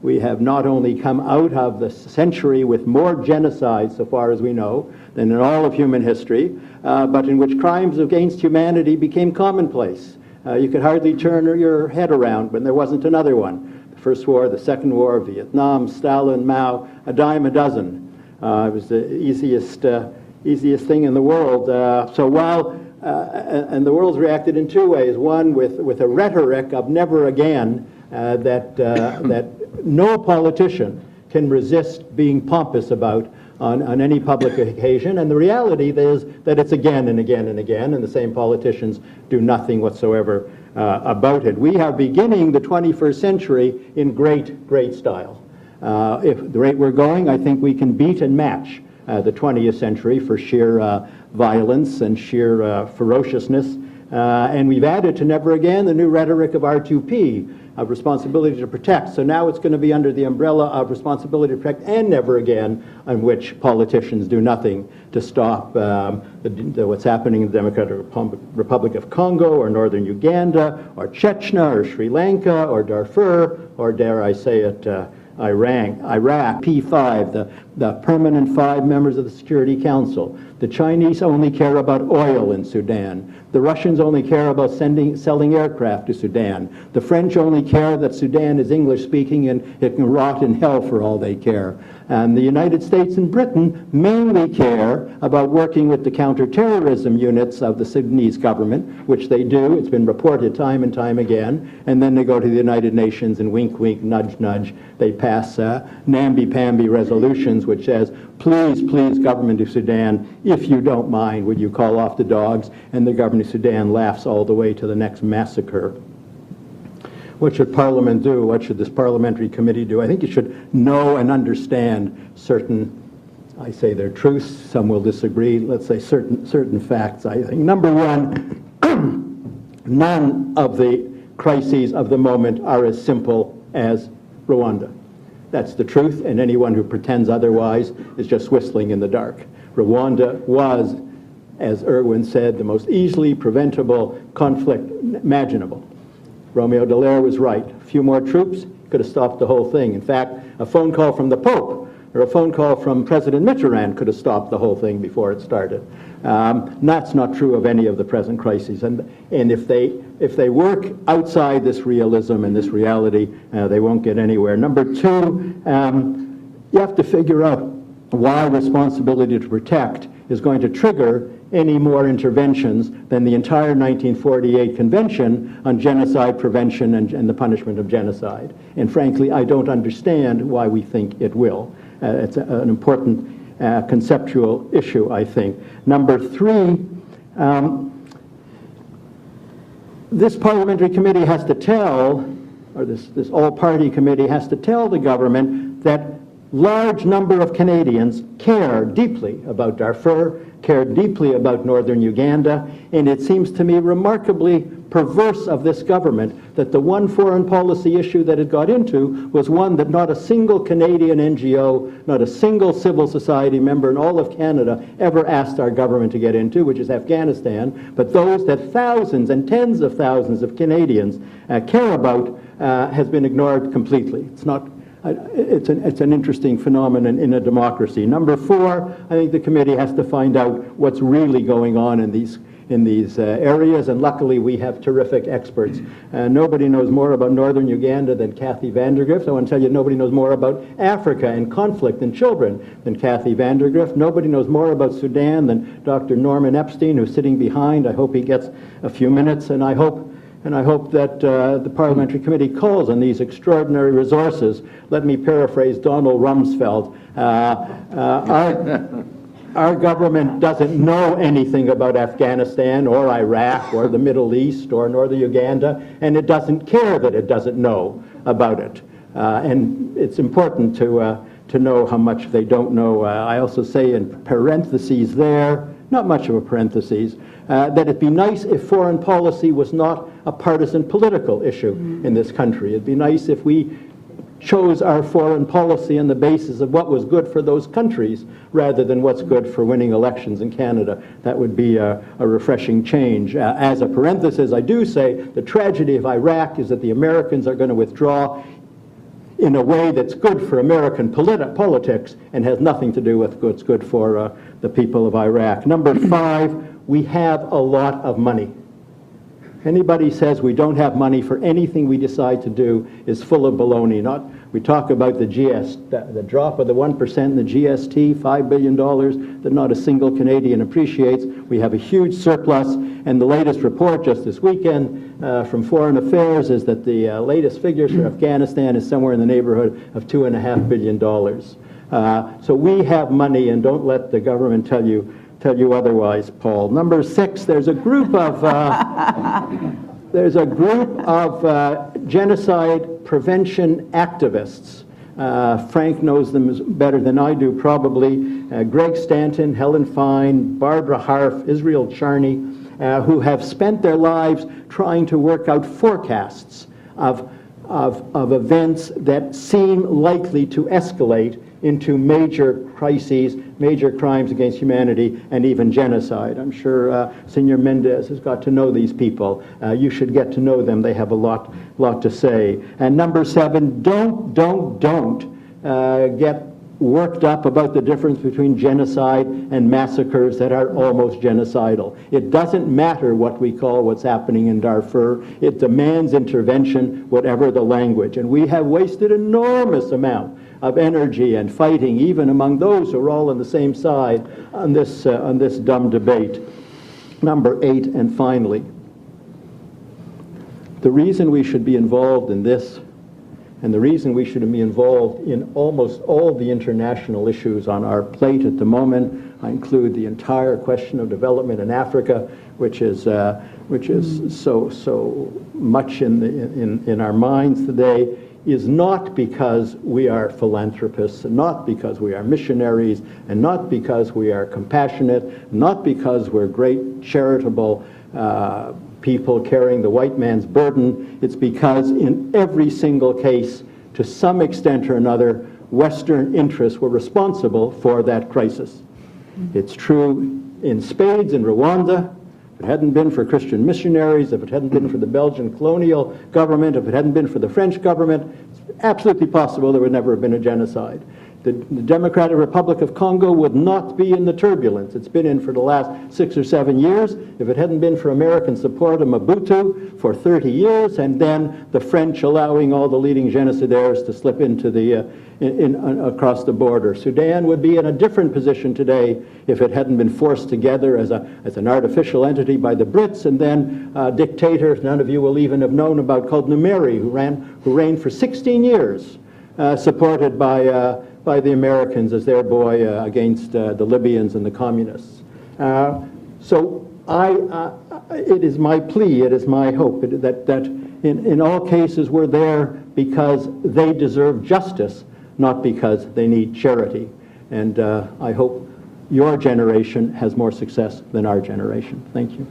We have not only come out of the century with more genocide, so far as we know, than in all of human history, but in which crimes against humanity became commonplace. You could hardly turn your head around when there wasn't another one. The First War, the Second War, Vietnam, Stalin, Mao, a dime a dozen. It was the easiest thing in the world. And the world's reacted in two ways. One, with a rhetoric of never again, that no politician can resist being pompous about on any public occasion, and the reality is that it's again and again and again, and the same politicians do nothing whatsoever about it. We are beginning the 21st century in great, great style. If the rate we're going, I think we can beat and match the 20th century for sheer violence and sheer ferociousness. And we've added to never again the new rhetoric of R2P, of responsibility to protect. So now it's going to be under the umbrella of responsibility to protect and never again, on which politicians do nothing to stop what's happening in the Democratic Republic of Congo, or northern Uganda, or Chechnya, or Sri Lanka, or Darfur, or dare I say it, Iraq, P5, the permanent 5 members of the Security Council. The Chinese only care about oil in Sudan. The Russians only care about selling aircraft to Sudan. The French only care that Sudan is English-speaking and it can rot in hell for all they care. And the United States and Britain mainly care about working with the counterterrorism units of the Sudanese government, which they do. It's been reported time and time again. And then they go to the United Nations and wink, wink, nudge, nudge. They pass namby-pamby resolutions which says, please, please, government of Sudan, if you don't mind, would you call off the dogs? And the government of Sudan laughs all the way to the next massacre. What should Parliament do? What should this parliamentary committee do? I think it should know and understand certain, I say they're truths, some will disagree, let's say certain facts, I think. Number one, none of the crises of the moment are as simple as Rwanda. That's the truth, and anyone who pretends otherwise is just whistling in the dark. Rwanda was, as Irwin said, the most easily preventable conflict imaginable. Romeo Dallaire was right. A few more troops could have stopped the whole thing. In fact, a phone call from the Pope or a phone call from President Mitterrand could have stopped the whole thing before it started. That's not true of any of the present crises. And if they work outside this realism and this reality, they won't get anywhere. Number two, you have to figure out why responsibility to protect is going to trigger any more interventions than the entire 1948 Convention on Genocide Prevention and the Punishment of Genocide. And frankly, I don't understand why we think it will. It's an important conceptual issue, I think. Number three, this parliamentary committee has to tell, or this all-party committee has to tell the government that large number of Canadians care deeply about Darfur, care deeply about northern Uganda, and it seems to me remarkably perverse of this government that the one foreign policy issue that it got into was one that not a single Canadian NGO, not a single civil society member in all of Canada ever asked our government to get into, which is Afghanistan, but those that thousands and tens of thousands of Canadians care about has been ignored completely. It's an interesting phenomenon in a democracy. Number four, I think the committee has to find out what's really going on in these areas, and luckily we have terrific experts. Nobody knows more about northern Uganda than Kathy Vandergrift. I want to tell you, nobody knows more about Africa and conflict and children than Kathy Vandergrift. Nobody knows more about Sudan than Dr. Norman Epstein, who's sitting behind. I hope he gets a few minutes, and I hope that the parliamentary committee calls on these extraordinary resources. Let me paraphrase Donald Rumsfeld. Our government doesn't know anything about Afghanistan or Iraq or the Middle East or northern Uganda, and it doesn't care that it doesn't know about it. And it's important to know how much they don't know. I also say in parentheses there, not much of a parentheses, that it'd be nice if foreign policy was not a partisan political issue in this country. It'd be nice if we chose our foreign policy on the basis of what was good for those countries rather than what's good for winning elections in Canada. That would be a refreshing change. As a parenthesis, I do say the tragedy of Iraq is that the Americans are going to withdraw in a way that's good for American politics and has nothing to do with what's good for the people of Iraq. Number 5, we have a lot of money. Anybody says we don't have money for anything we decide to do is full of baloney. We talk about the drop of the 1% in the GST, $5 billion that not a single Canadian appreciates. We have a huge surplus, and the latest report just this weekend from Foreign Affairs is that the latest figures for Afghanistan is somewhere in the neighborhood of $2.5 billion. So we have money, and don't let the government tell you otherwise, Paul. Number 6, there's a group of genocide prevention activists. Frank knows them better than I do, probably. Greg Stanton, Helen Fine, Barbara Harf, Israel Charney, who have spent their lives trying to work out forecasts of events that seem likely to escalate into major crises, major crimes against humanity, and even genocide. I'm sure Senor Mendez has got to know these people. You should get to know them. They have a lot to say. And number 7, don't get worked up about the difference between genocide and massacres that are almost genocidal. It doesn't matter what we call what's happening in Darfur. It demands intervention, whatever the language. And we have wasted enormous amount of energy and fighting, even among those who are all on the same side on this dumb debate. Number 8, and finally, the reason we should be involved in this, and the reason we should be involved in almost all the international issues on our plate at the moment, I include the entire question of development in Africa, which is so much in our minds today, is not because we are philanthropists, and not because we are missionaries, and not because we are compassionate, not because we're great charitable people carrying the white man's burden. It's because in every single case, to some extent or another, Western interests were responsible for that crisis. It's true in spades in Rwanda. If it hadn't been for Christian missionaries, if it hadn't been for the Belgian colonial government, if it hadn't been for the French government, it's absolutely possible there would never have been a genocide. The Democratic Republic of Congo would not be in the turbulence it's been in for the last 6 or 7 years if it hadn't been for American support of Mobutu for 30 years, and then the French allowing all the leading genocidaires to slip into across the border. Sudan would be in a different position today if it hadn't been forced together as an artificial entity by the Brits, and then dictators none of you will even have known about, called Numeri, who reigned for 16 years, supported by the Americans as their boy against the Libyans and the communists. So it is my plea, it is my hope that in all cases we're there because they deserve justice, not because they need charity. And I hope your generation has more success than our generation. Thank you.